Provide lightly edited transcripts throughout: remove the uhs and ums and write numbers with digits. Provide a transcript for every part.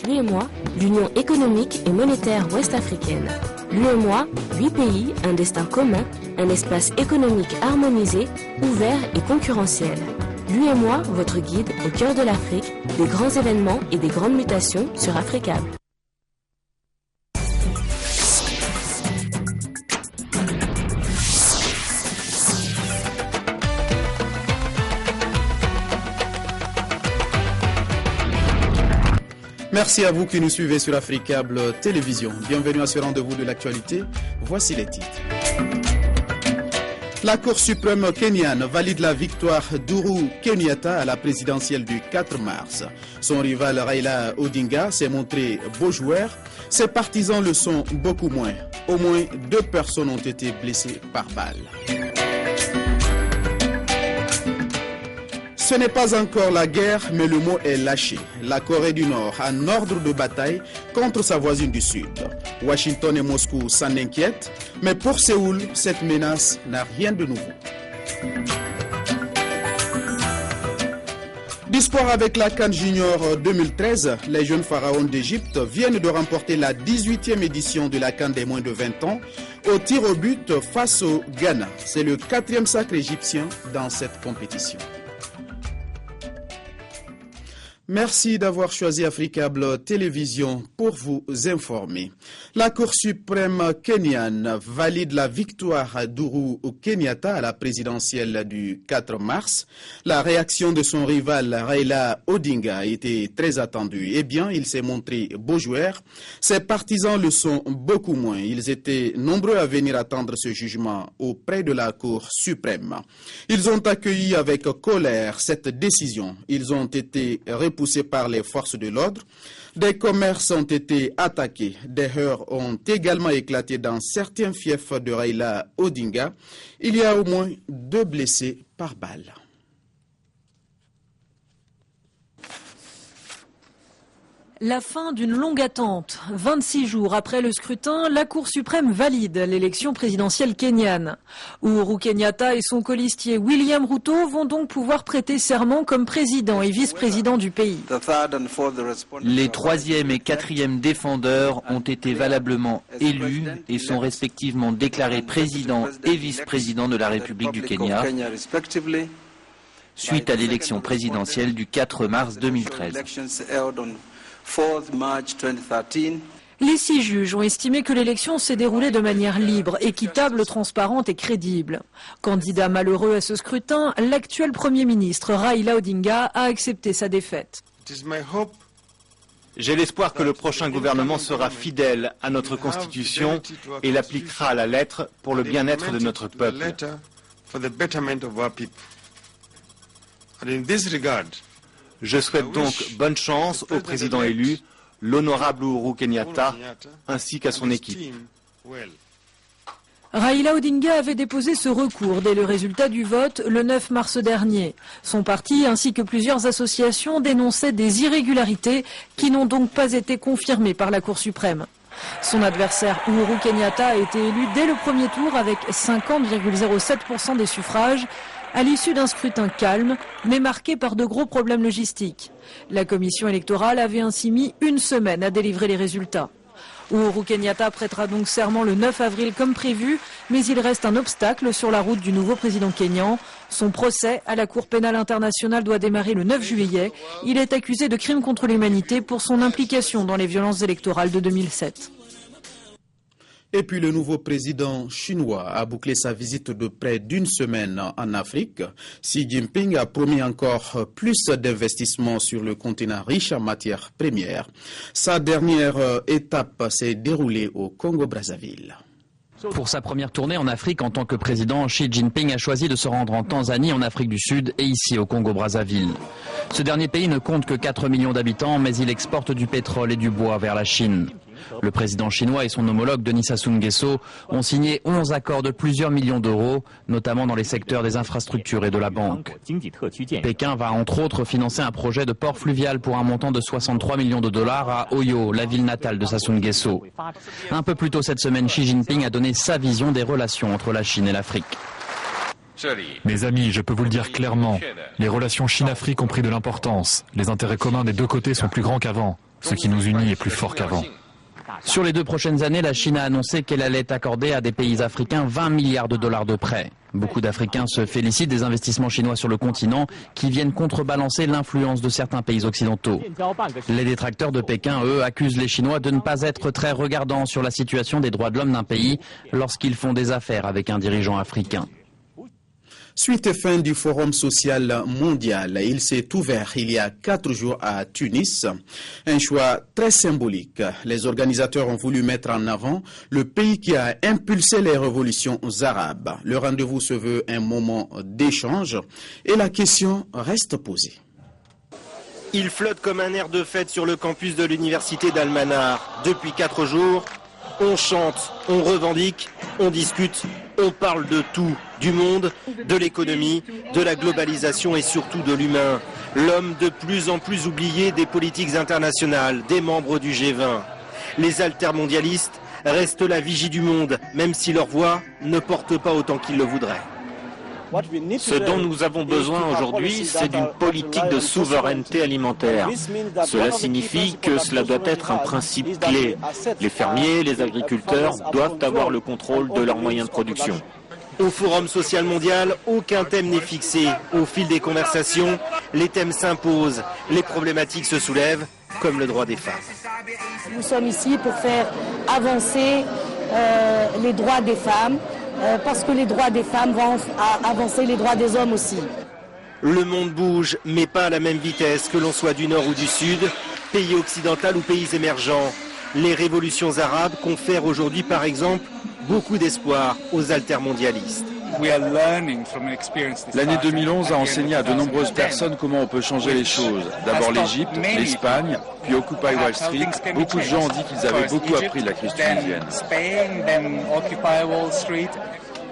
L'UEMOA, l'Union économique et monétaire ouest-africaine. L'UEMOA, 8 pays, un destin commun, un espace économique harmonisé, ouvert et concurrentiel. L'UEMOA, votre guide au cœur de l'Afrique, des grands événements et des grandes mutations sur Africable. Merci à vous qui nous suivez sur Africable Télévision. Bienvenue à ce rendez-vous de l'actualité. Voici les titres. La Cour suprême kenyane valide la victoire d'Ourou Kenyatta à la présidentielle du 4 mars. Son rival Raila Odinga s'est montré beau joueur. Ses partisans le sont beaucoup moins. Au moins 2 personnes ont été blessées par balle. Ce n'est pas encore la guerre, mais le mot est lâché. La Corée du Nord a un ordre de bataille contre sa voisine du Sud. Washington et Moscou s'en inquiètent, mais pour Séoul, cette menace n'a rien de nouveau. Du sport avec la CAN Junior 2013, les jeunes pharaons d'Égypte viennent de remporter la 18e édition de la CAN des moins de 20 ans au tir au but face au Ghana. C'est le 4e sacre égyptien dans cette compétition. Merci d'avoir choisi Africable Télévision pour vous informer. La Cour suprême kenyane valide la victoire d'Ourou Kenyatta à la présidentielle du 4 mars. La réaction de son rival Raila Odinga était très attendue. Eh bien, il s'est montré beau joueur. Ses partisans le sont beaucoup moins. Ils étaient nombreux à venir attendre ce jugement auprès de la Cour suprême. Ils ont accueilli avec colère cette décision. Ils ont été repoussés par les forces de l'ordre. Des commerces ont été attaqués. Des heurts ont également éclaté dans certains fiefs de Raila Odinga. Il y a au moins 2 blessés par balle. La fin d'une longue attente. 26 jours après le scrutin, la Cour suprême valide l'élection présidentielle kenyane. Uhuru Kenyatta et son colistier William Ruto vont donc pouvoir prêter serment comme président et vice-président du pays. Les 3e et 4e défendeurs ont été valablement élus et sont respectivement déclarés président et vice-président de la République du Kenya suite à l'élection présidentielle du 4 mars 2013. Les 6 juges ont estimé que l'élection s'est déroulée de manière libre, équitable, transparente et crédible. Candidat malheureux à ce scrutin, l'actuel Premier ministre Raila Odinga a accepté sa défaite. J'ai l'espoir que le prochain gouvernement sera fidèle à notre Constitution et l'appliquera à la lettre pour le bien-être de notre peuple. Je souhaite donc bonne chance au président élu, l'honorable Uhuru Kenyatta, ainsi qu'à son équipe. Raila Odinga avait déposé ce recours dès le résultat du vote le 9 mars dernier. Son parti ainsi que plusieurs associations dénonçaient des irrégularités qui n'ont donc pas été confirmées par la Cour suprême. Son adversaire Uhuru Kenyatta a été élu dès le premier tour avec 50,07% des suffrages, à l'issue d'un scrutin calme, mais marqué par de gros problèmes logistiques. La commission électorale avait ainsi mis 1 semaine à délivrer les résultats. Uhuru Kenyatta prêtera donc serment le 9 avril comme prévu, mais il reste un obstacle sur la route du nouveau président kényan. Son procès à la Cour pénale internationale doit démarrer le 9 juillet. Il est accusé de crimes contre l'humanité pour son implication dans les violences électorales de 2007. Et puis le nouveau président chinois a bouclé sa visite de près d'1 semaine en Afrique. Xi Jinping a promis encore plus d'investissements sur le continent riche en matières premières. Sa dernière étape s'est déroulée au Congo-Brazzaville. Pour sa première tournée en Afrique en tant que président, Xi Jinping a choisi de se rendre en Tanzanie, en Afrique du Sud et ici au Congo-Brazzaville. Ce dernier pays ne compte que 4 millions d'habitants, mais il exporte du pétrole et du bois vers la Chine. Le président chinois et son homologue Denis Sassou Nguesso ont signé 11 accords de plusieurs millions d'euros, notamment dans les secteurs des infrastructures et de la banque. Pékin va entre autres financer un projet de port fluvial pour un montant de 63 millions de dollars à Oyo, la ville natale de Sassou Nguesso. Un peu plus tôt cette semaine, Xi Jinping a donné sa vision des relations entre la Chine et l'Afrique. Mes amis, je peux vous le dire clairement, les relations Chine-Afrique ont pris de l'importance. Les intérêts communs des 2 côtés sont plus grands qu'avant. Ce qui nous unit est plus fort qu'avant. Sur les 2 prochaines années, la Chine a annoncé qu'elle allait accorder à des pays africains 20 milliards de dollars de prêts. Beaucoup d'Africains se félicitent des investissements chinois sur le continent qui viennent contrebalancer l'influence de certains pays occidentaux. Les détracteurs de Pékin, eux, accusent les Chinois de ne pas être très regardants sur la situation des droits de l'homme d'un pays lorsqu'ils font des affaires avec un dirigeant africain. Suite et fin du Forum social mondial, il s'est ouvert il y a 4 jours à Tunis. Un choix très symbolique. Les organisateurs ont voulu mettre en avant le pays qui a impulsé les révolutions arabes. Le rendez-vous se veut un moment d'échange et la question reste posée. Il flotte comme un air de fête sur le campus de l'université d'Al-Manar. Depuis 4 jours, on chante, on revendique, on discute, on parle de tout, du monde, de l'économie, de la globalisation et surtout de l'humain. L'homme de plus en plus oublié des politiques internationales, des membres du G20. Les altermondialistes restent la vigie du monde, même si leur voix ne porte pas autant qu'ils le voudraient. Ce dont nous avons besoin aujourd'hui, c'est d'une politique de souveraineté alimentaire. Cela signifie que cela doit être un principe clé. Les fermiers, les agriculteurs doivent avoir le contrôle de leurs moyens de production. Au Forum social mondial, aucun thème n'est fixé. Au fil des conversations, les thèmes s'imposent, les problématiques se soulèvent, comme le droit des femmes. Nous sommes ici pour faire avancer les droits des femmes, parce que les droits des femmes vont avancer les droits des hommes aussi. Le monde bouge, mais pas à la même vitesse, que l'on soit du nord ou du sud, pays occidental ou pays émergents. Les révolutions arabes confèrent aujourd'hui, par exemple, beaucoup d'espoir aux altermondialistes. L'année 2011 a enseigné à de nombreuses personnes comment on peut changer les choses. D'abord l'Égypte, l'Espagne, puis Occupy Wall Street. Beaucoup de gens ont dit qu'ils avaient beaucoup appris de la crise tunisienne.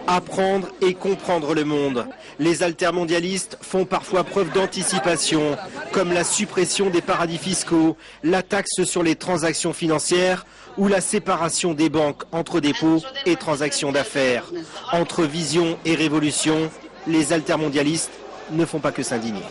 Apprendre et comprendre le monde. Les altermondialistes font parfois preuve d'anticipation, comme la suppression des paradis fiscaux, la taxe sur les transactions financières ou la séparation des banques entre dépôts et transactions d'affaires. Entre vision et révolution, les altermondialistes ne font pas que s'indigner.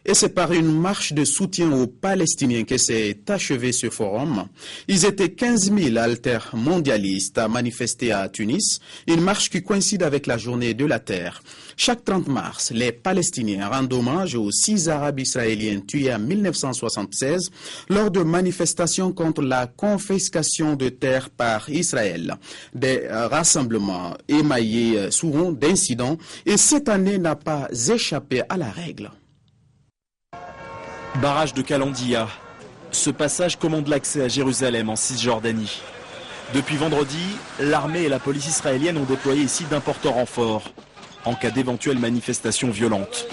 Et c'est par une marche de soutien aux Palestiniens que s'est achevé ce forum. Ils étaient 15 000 altermondialistes à manifester à Tunis, une marche qui coïncide avec la journée de la Terre. Chaque 30 mars, les Palestiniens rendent hommage aux 6 Arabes israéliens tués en 1976 lors de manifestations contre la confiscation de terres par Israël. Des rassemblements émaillés souvent d'incidents et cette année n'a pas échappé à la règle. Barrage de Kalandia. Ce passage commande l'accès à Jérusalem en Cisjordanie. Depuis vendredi, l'armée et la police israélienne ont déployé ici d'importants renforts en cas d'éventuelles manifestations violentes.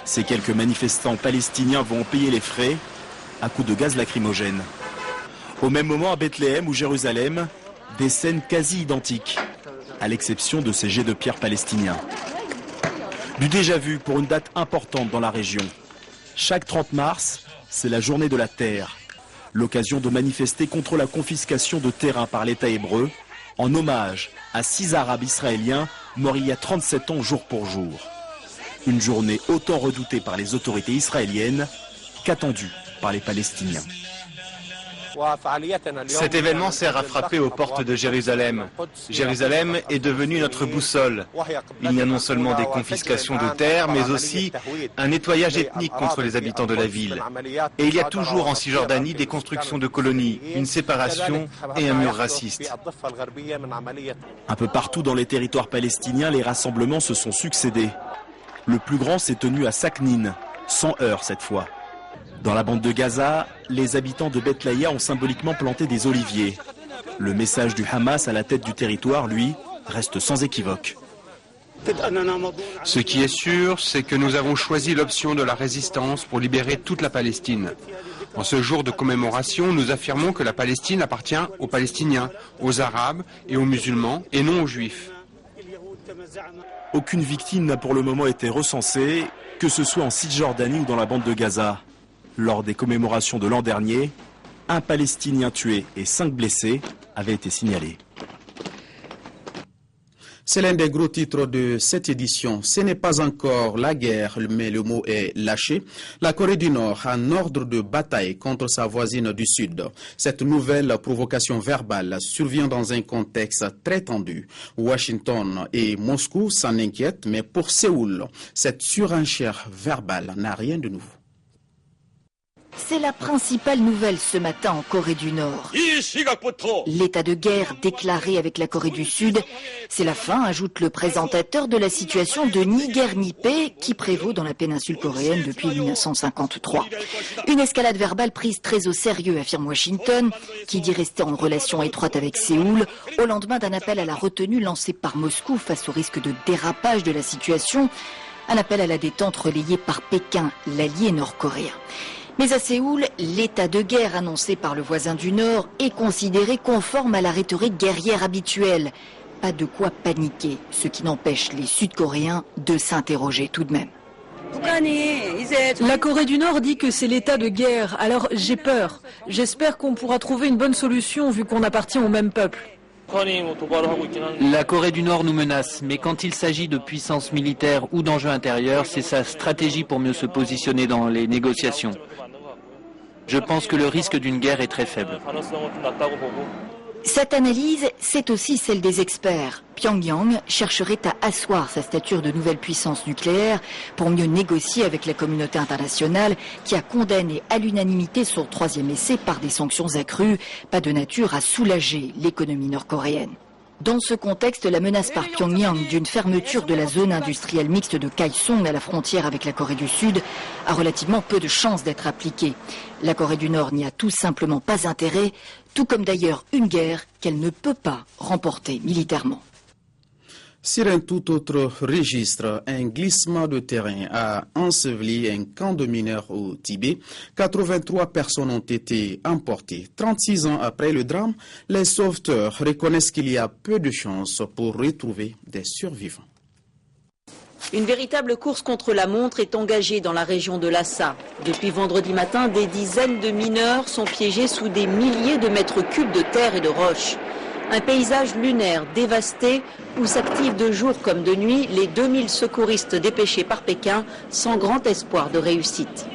Ces quelques manifestants palestiniens vont en payer les frais à coups de gaz lacrymogène. Au même moment à Bethléem ou Jérusalem, des scènes quasi identiques, à l'exception de ces jets de pierre palestiniens. Du déjà vu pour une date importante dans la région. Chaque 30 mars, c'est la journée de la terre, l'occasion de manifester contre la confiscation de terrain par l'État hébreu, en hommage à 6 Arabes israéliens morts il y a 37 ans jour pour jour. Une journée autant redoutée par les autorités israéliennes qu'attendue par les Palestiniens. Cet événement sert à frapper aux portes de Jérusalem. Jérusalem est devenue notre boussole. Il y a non seulement des confiscations de terres, mais aussi un nettoyage ethnique contre les habitants de la ville. Et il y a toujours en Cisjordanie des constructions de colonies, une séparation et un mur raciste. Un peu partout dans les territoires palestiniens, les rassemblements se sont succédés. Le plus grand s'est tenu à Saknine, sans heurts cette fois. Dans la bande de Gaza, les habitants de Beth Laïa ont symboliquement planté des oliviers. Le message du Hamas à la tête du territoire, lui, reste sans équivoque. Ce qui est sûr, c'est que nous avons choisi l'option de la résistance pour libérer toute la Palestine. En ce jour de commémoration, nous affirmons que la Palestine appartient aux Palestiniens, aux Arabes et aux musulmans, et non aux Juifs. Aucune victime n'a pour le moment été recensée, que ce soit en Cisjordanie ou dans la bande de Gaza. Lors des commémorations de l'an dernier, un Palestinien tué et 5 blessés avaient été signalés. C'est l'un des gros titres de cette édition. Ce n'est pas encore la guerre, mais le mot est lâché. La Corée du Nord a un ordre de bataille contre sa voisine du Sud. Cette nouvelle provocation verbale survient dans un contexte très tendu. Washington et Moscou s'en inquiètent, mais pour Séoul, cette surenchère verbale n'a rien de nouveau. C'est la principale nouvelle ce matin en Corée du Nord. L'état de guerre déclaré avec la Corée du Sud, c'est la fin, ajoute le présentateur, de la situation de ni guerre ni paix qui prévaut dans la péninsule coréenne depuis 1953. Une escalade verbale prise très au sérieux, affirme Washington, qui dit rester en relation étroite avec Séoul, au lendemain d'un appel à la retenue lancé par Moscou face au risque de dérapage de la situation, un appel à la détente relayé par Pékin, l'allié nord-coréen. Mais à Séoul, l'état de guerre annoncé par le voisin du Nord est considéré conforme à la rhétorique guerrière habituelle. Pas de quoi paniquer, ce qui n'empêche les Sud-Coréens de s'interroger tout de même. La Corée du Nord dit que c'est l'état de guerre, alors j'ai peur. J'espère qu'on pourra trouver une bonne solution vu qu'on appartient au même peuple. La Corée du Nord nous menace, mais quand il s'agit de puissance militaire ou d'enjeux intérieurs, c'est sa stratégie pour mieux se positionner dans les négociations. Je pense que le risque d'une guerre est très faible. Cette analyse, c'est aussi celle des experts. Pyongyang chercherait à asseoir sa stature de nouvelle puissance nucléaire pour mieux négocier avec la communauté internationale qui a condamné à l'unanimité son troisième essai par des sanctions accrues, pas de nature à soulager l'économie nord-coréenne. Dans ce contexte, la menace par Pyongyang d'une fermeture de la zone industrielle mixte de Kaesong à la frontière avec la Corée du Sud a relativement peu de chances d'être appliquée. La Corée du Nord n'y a tout simplement pas intérêt, tout comme d'ailleurs une guerre qu'elle ne peut pas remporter militairement. Sur un tout autre registre, un glissement de terrain a enseveli un camp de mineurs au Tibet. 83 personnes ont été emportées. 36 ans après le drame, les sauveteurs reconnaissent qu'il y a peu de chances pour retrouver des survivants. Une véritable course contre la montre est engagée dans la région de Lhasa. Depuis vendredi matin, des dizaines de mineurs sont piégés sous des milliers de mètres cubes de terre et de roches. Un paysage lunaire dévasté où s'activent de jour comme de nuit les 2000 secouristes dépêchés par Pékin sans grand espoir de réussite.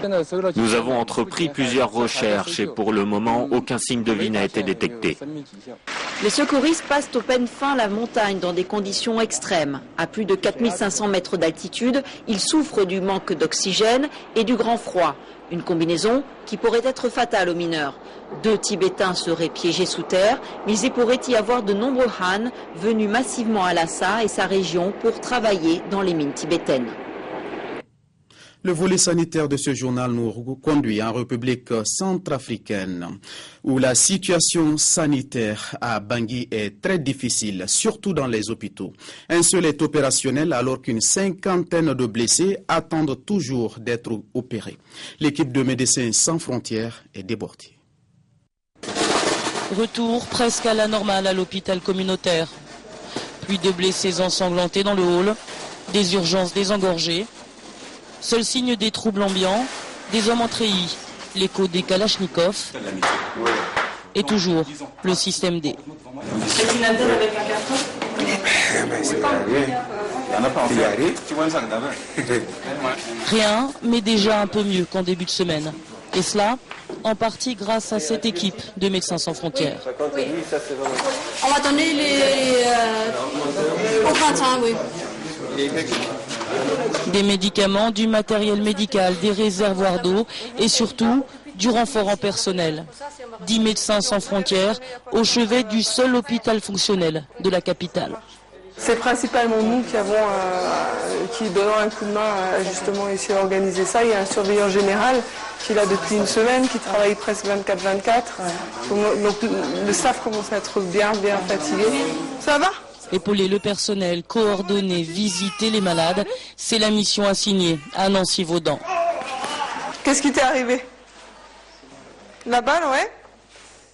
Nous avons entrepris plusieurs recherches et pour le moment, aucun signe de vie n'a été détecté. Les secouristes passent au peine fin la montagne dans des conditions extrêmes. À plus de 4500 mètres d'altitude, ils souffrent du manque d'oxygène et du grand froid. Une combinaison qui pourrait être fatale aux mineurs. 2 Tibétains seraient piégés sous terre, mais il pourrait y avoir de nombreux Han venus massivement à Lhasa et sa région pour travailler dans les mines tibétaines. Le volet sanitaire de ce journal nous conduit en République centrafricaine, où la situation sanitaire à Bangui est très difficile, surtout dans les hôpitaux. Un seul est opérationnel alors qu'une cinquantaine de blessés attendent toujours d'être opérés. L'équipe de Médecins sans frontières est débordée. Retour presque à la normale à l'hôpital communautaire. Plus de blessés ensanglantés dans le hall, des urgences désengorgées. Seul signe des troubles ambiants, des hommes en treillis, l'écho des Kalachnikov et toujours le système D. C'est une interne avec un carton ? Rien, mais déjà un peu mieux qu'en début de semaine. Et cela, en partie grâce à cette équipe de Médecins sans frontières. Oui. On va donner au printemps, oui. Des médicaments, du matériel médical, des réservoirs d'eau et surtout du renfort en personnel. 10 Médecins sans frontières au chevet du seul hôpital fonctionnel de la capitale. C'est principalement nous qui donnons un coup de main à justement essayer d'organiser ça. Il y a un surveillant général qui est là depuis une semaine, qui travaille presque 24/24. Donc le staff commence à être bien fatigué. Ça va ? Épauler le personnel, coordonner, visiter les malades, c'est la mission assignée à Nancy-Vaudan. Qu'est-ce qui t'est arrivé ? La balle, ouais ?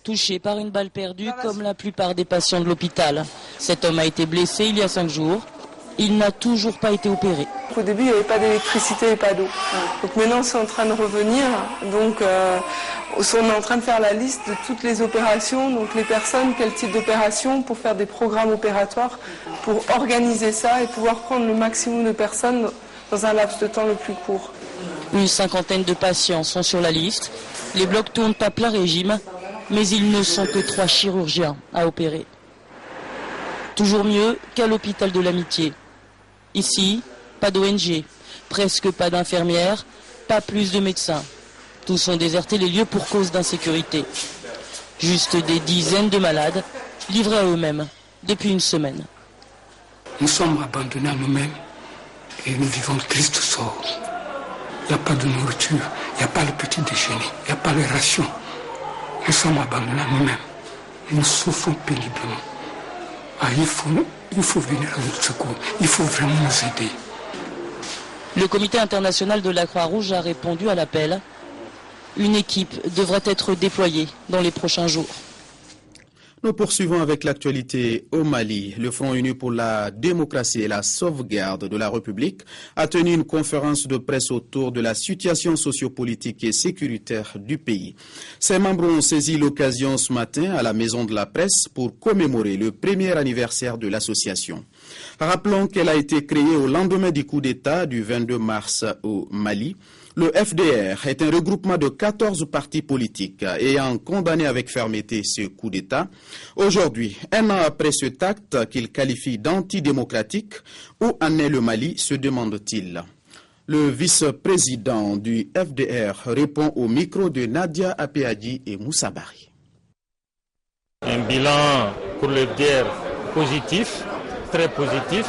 Touché par une balle perdue comme la plupart des patients de l'hôpital. Cet homme a été blessé il y a 5 jours. Il n'a toujours pas été opéré. Au début, il n'y avait pas d'électricité et pas d'eau. Donc maintenant, c'est en train de revenir. Donc On est en train de faire la liste de toutes les opérations, donc les personnes, quel type d'opération, pour faire des programmes opératoires, pour organiser ça et pouvoir prendre le maximum de personnes dans un laps de temps le plus court. Une cinquantaine de patients sont sur la liste. Les blocs tournent à plein régime, mais ils ne sont que 3 chirurgiens à opérer. Toujours mieux qu'à l'hôpital de l'Amitié. Ici, pas d'ONG, presque pas d'infirmières, pas plus de médecins. Tous ont déserté les lieux pour cause d'insécurité. Juste des dizaines de malades livrés à eux-mêmes depuis une semaine. Nous sommes abandonnés à nous-mêmes et nous vivons de tristes sorts. Il n'y a pas de nourriture, il n'y a pas le petit déjeuner, il n'y a pas les rations. Nous sommes abandonnés à nous-mêmes. Nous souffrons péniblement. Il faut venir à notre secours. Il faut vraiment nous aider. Le Comité international de la Croix-Rouge a répondu à l'appel. Une équipe devrait être déployée dans les prochains jours. Nous poursuivons avec l'actualité au Mali. Le Front uni pour la démocratie et la sauvegarde de la République a tenu une conférence de presse autour de la situation sociopolitique et sécuritaire du pays. Ses membres ont saisi l'occasion ce matin à la Maison de la Presse pour commémorer le premier anniversaire de l'association. Rappelons qu'elle a été créée au lendemain du coup d'État du 22 mars au Mali. Le FDR est un regroupement de 14 partis politiques ayant condamné avec fermeté ce coup d'État. Aujourd'hui, un an après cet acte qu'il qualifie d'antidémocratique, où en est le Mali, se demande-t-il. Le vice-président du FDR répond au micro de Nadia Apéadi et Moussa Bari. Un bilan pour le FDR positif, très positif,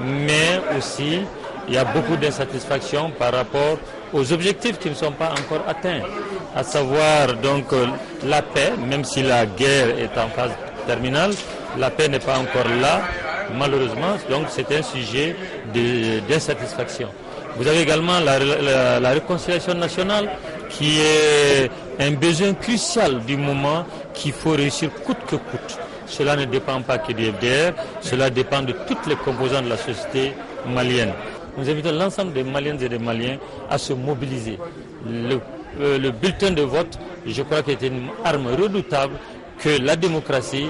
mais aussi il y a beaucoup d'insatisfaction par rapport aux objectifs qui ne sont pas encore atteints, à savoir donc la paix, même si la guerre est en phase terminale, la paix n'est pas encore là, malheureusement, donc c'est un sujet d'insatisfaction. Vous avez également la réconciliation nationale qui est un besoin crucial du moment qu'il faut réussir coûte que coûte. Cela ne dépend pas que du FDR, cela dépend de toutes les composantes de la société malienne. Nous invitons l'ensemble des Maliennes et des Maliens à se mobiliser. Le bulletin de vote, je crois qu'il est une arme redoutable que la démocratie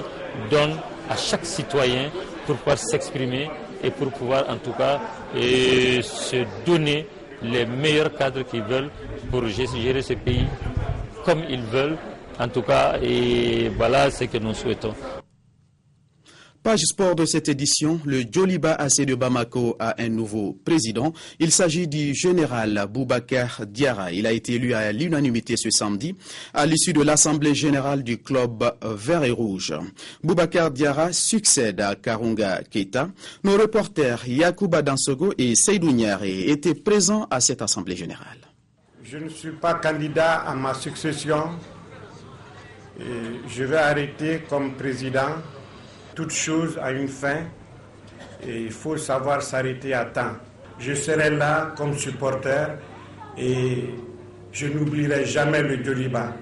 donne à chaque citoyen pour pouvoir s'exprimer et pour pouvoir en tout cas se donner les meilleurs cadres qu'ils veulent pour gérer ce pays comme ils veulent. En tout cas, et voilà ce que nous souhaitons. Page sport de cette édition, le Djoliba AC de Bamako a un nouveau président. Il s'agit du général Boubacar Diarra. Il a été élu à l'unanimité ce samedi à l'issue de l'Assemblée générale du club vert et rouge. Boubacar Diarra succède à Karunga Keita. Nos reporters Yacouba Dansogo et Seydou Niaré étaient présents à cette Assemblée générale. Je ne suis pas candidat à ma succession. Et je vais arrêter comme président. Toute chose a une fin et il faut savoir s'arrêter à temps. Je serai là comme supporter et je n'oublierai jamais le Djoliba.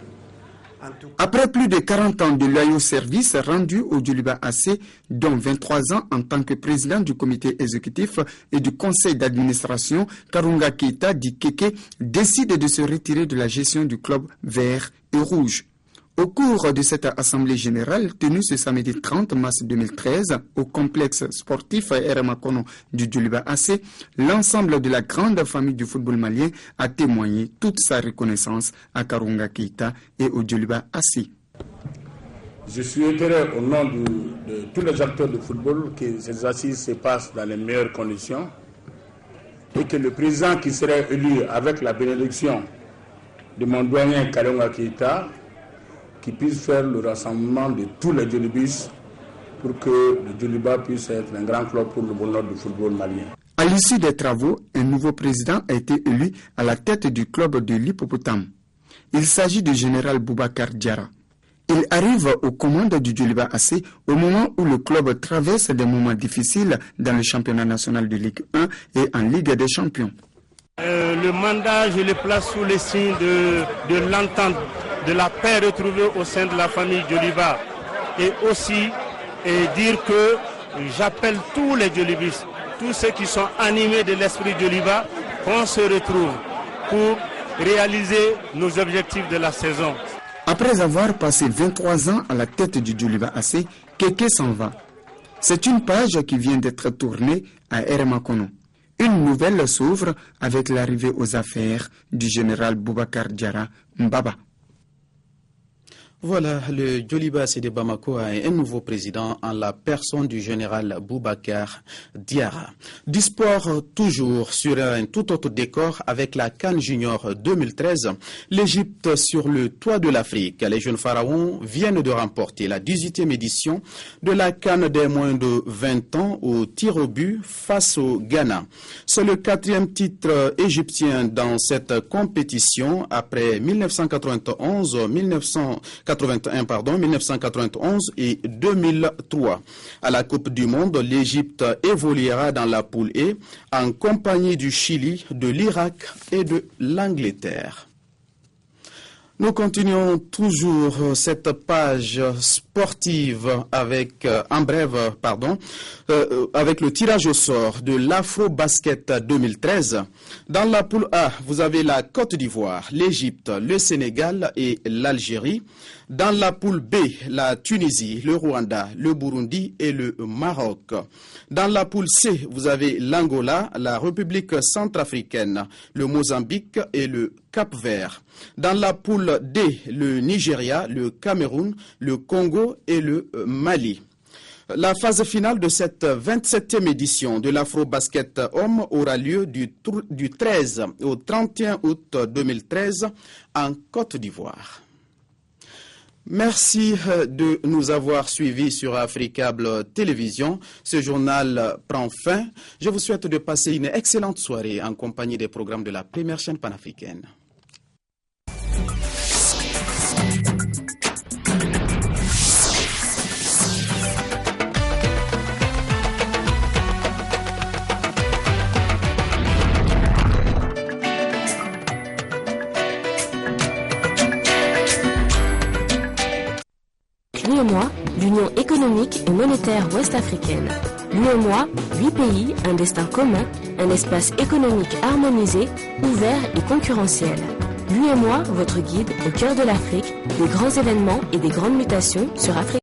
Après plus de 40 ans de loyaux services rendus au Djoliba AC, dont 23 ans en tant que président du comité exécutif et du conseil d'administration, Karunga Keita dit Keke décide de se retirer de la gestion du club vert et rouge. Au cours de cette assemblée générale tenue ce samedi 30 mars 2013 au complexe sportif Eremakono du Djoliba AC, l'ensemble de la grande famille du football malien a témoigné toute sa reconnaissance à Karunga Keita et au Djoliba AC. Je souhaiterais au nom de tous les acteurs de football que ces assises se passent dans les meilleures conditions et que le président qui serait élu avec la bénédiction de mon doyen Karunga Keita qui puisse faire le rassemblement de tous les Djolibis pour que le Djoliba puisse être un grand club pour le bonheur du football malien. À l'issue des travaux, un nouveau président a été élu à la tête du club de l'Hippopotame. Il s'agit du général Boubacar Diarra. Il arrive aux commandes du Djoliba AC au moment où le club traverse des moments difficiles dans le championnat national de Ligue 1 et en Ligue des champions. Le mandat, je le place sous le signe de l'entente, de la paix retrouvée au sein de la famille Djoliba. Et aussi dire que j'appelle tous les Djolibis, tous ceux qui sont animés de l'esprit Djoliba, qu'on se retrouve pour réaliser nos objectifs de la saison. Après avoir passé 23 ans à la tête du Djoliba AC, Keke s'en va. C'est une page qui vient d'être tournée à Eremakono. Une nouvelle s'ouvre avec l'arrivée aux affaires du général Boubacar Diarra Mbaba. Voilà, le Djoliba AC de Bamako a un nouveau président en la personne du général Boubacar Diarra. Du sport toujours sur un tout autre décor avec la CAN Junior 2013. L'Égypte sur le toit de l'Afrique. Les jeunes pharaons viennent de remporter la 18e édition de la CAN des moins de 20 ans au tir au but face au Ghana. C'est le 4e titre égyptien dans cette compétition après 1991 et 2003. À la Coupe du Monde, l'Égypte évoluera dans la poule E en compagnie du Chili, de l'Irak et de l'Angleterre. Nous continuons toujours cette page sportive avec, avec le tirage au sort de l'Afro-Basket 2013. Dans la poule A, vous avez la Côte d'Ivoire, l'Égypte, le Sénégal et l'Algérie. Dans la poule B, la Tunisie, le Rwanda, le Burundi et le Maroc. Dans la poule C, vous avez l'Angola, la République centrafricaine, le Mozambique et le Cap-Vert. Dans la poule D, le Nigeria, le Cameroun, le Congo et le Mali. La phase finale de cette 27e édition de l'Afro-Basket Homme aura lieu du 13 au 31 août 2013 en Côte d'Ivoire. Merci de nous avoir suivis sur Africable Télévision. Ce journal prend fin. Je vous souhaite de passer une excellente soirée en compagnie des programmes de la première chaîne panafricaine. L'UEMOA, l'Union économique et monétaire ouest-africaine. L'UEMOA, 8 pays, un destin commun, un espace économique harmonisé, ouvert et concurrentiel. L'UEMOA, votre guide au cœur de l'Afrique, des grands événements et des grandes mutations sur Afrique.